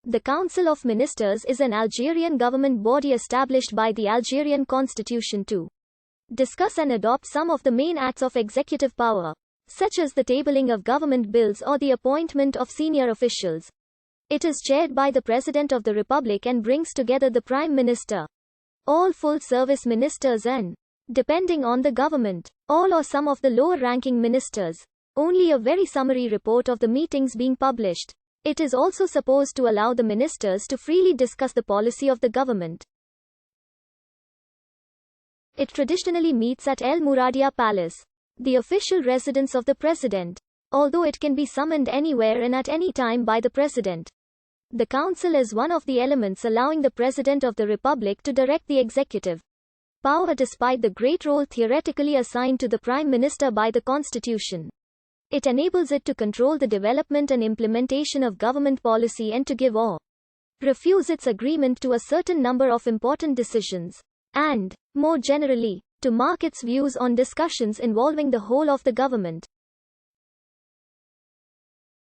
The Council of Ministers is an Algerian government body established by the Algerian constitution to discuss and adopt some of the main acts of executive power, such as the tabling of government bills or the appointment of senior officials. It is chaired by the President of the Republic and brings together the Prime Minister, all full-service ministers and, depending on the government, all or some of the lower-ranking ministers. Only a very summary report of the meetings being published. It is also supposed to allow the ministers to freely discuss the policy of the government. It traditionally meets at El Mouradia Palace, the official residence of the president, although it can be summoned anywhere and at any time by the president. The council is one of the elements allowing the president of the republic to direct the executive power despite the great role theoretically assigned to the prime minister by the constitution. It enables it to control the development and implementation of government policy and to give or refuse its agreement to a certain number of important decisions, and, more generally, to mark its views on discussions involving the whole of the government.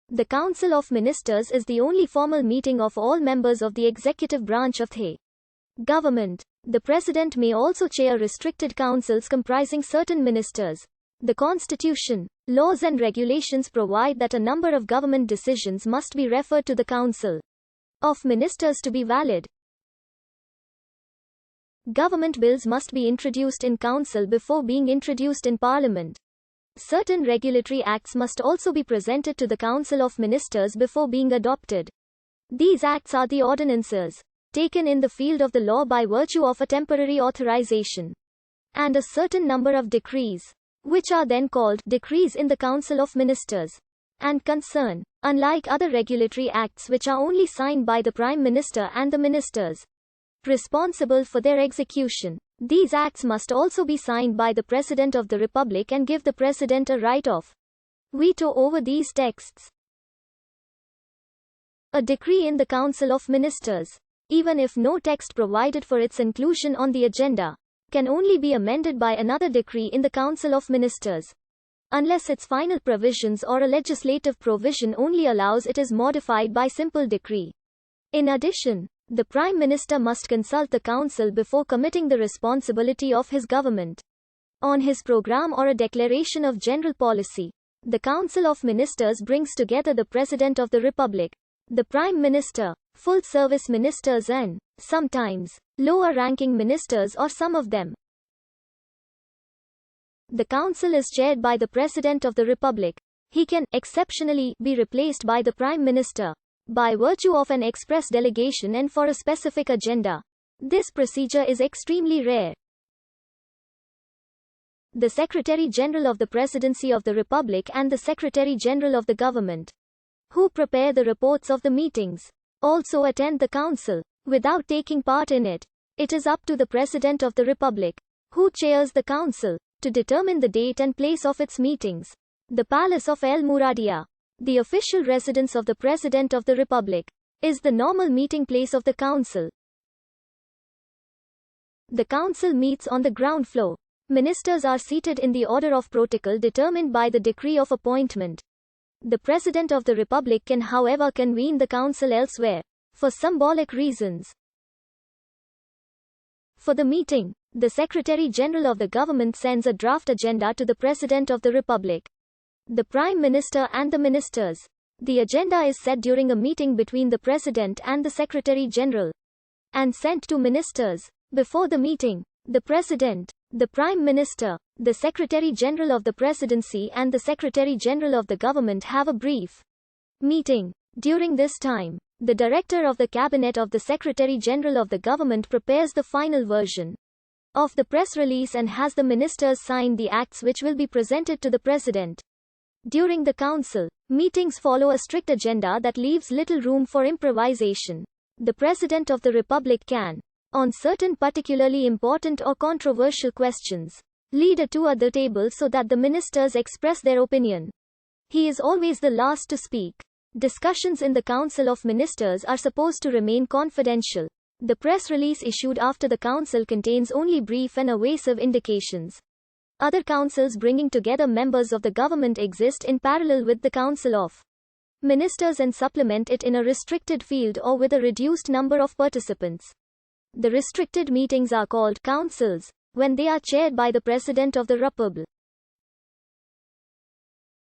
The Council of Ministers is the only formal meeting of all members of the executive branch of the government. The president may also chair restricted councils comprising certain ministers. The Constitution, laws and regulations provide that a number of government decisions must be referred to the Council of Ministers to be valid. Government bills must be introduced in Council before being introduced in Parliament. Certain regulatory acts must also be presented to the Council of Ministers before being adopted. These acts are the ordinances, taken in the field of the law by virtue of a temporary authorization, and a certain number of decrees, which are then called decrees in the Council of Ministers, and concern, unlike other regulatory acts which are only signed by the Prime Minister and the ministers responsible for their execution. These acts must also be signed by the President of the Republic and give the President a right of veto over these texts. A decree in the Council of Ministers, even if no text provided for its inclusion on the agenda, can only be amended by another decree in the Council of Ministers. Unless its final provisions or a legislative provision only allows it is modified by simple decree. In addition, the Prime Minister must consult the Council before committing the responsibility of his government on his program or a declaration of general policy. The Council of Ministers brings together the President of the Republic, the Prime Minister, full-service ministers and, sometimes, lower-ranking ministers or some of them. The Council is chaired by the President of the Republic. He can, exceptionally, be replaced by the Prime Minister by virtue of an express delegation and for a specific agenda. This procedure is extremely rare. The Secretary-General of the Presidency of the Republic and the Secretary-General of the Government, who prepare the reports of the meetings, also attend the Council, without taking part in it. It is up to the President of the Republic, who chairs the Council, to determine the date and place of its meetings. The Palace of El Mouradia, the official residence of the President of the Republic, is the normal meeting place of the Council. The Council meets on the ground floor. Ministers are seated in the order of protocol determined by the decree of appointment. The President of the Republic can, however, convene the Council elsewhere, for symbolic reasons. For the meeting, the Secretary-General of the Government sends a draft agenda to the President of the Republic, the Prime Minister and the ministers. The agenda is set during a meeting between the President and the Secretary-General, and sent to ministers. Before the meeting, the President, the Prime Minister, the Secretary-General of the Presidency and the Secretary-General of the Government have a brief meeting. During this time, the Director of the Cabinet of the Secretary-General of the Government prepares the final version of the press release and has the ministers sign the acts which will be presented to the President. During the Council meetings follow a strict agenda that leaves little room for improvisation. The President of the Republic can, on certain particularly important or controversial questions, lead a tour at the table so that the ministers express their opinion. He is always the last to speak. Discussions in the Council of Ministers are supposed to remain confidential. The press release issued after the Council contains only brief and evasive indications. Other councils bringing together members of the government exist in parallel with the Council of Ministers and supplement it in a restricted field or with a reduced number of participants. The restricted meetings are called councils, when they are chaired by the President of the Republic.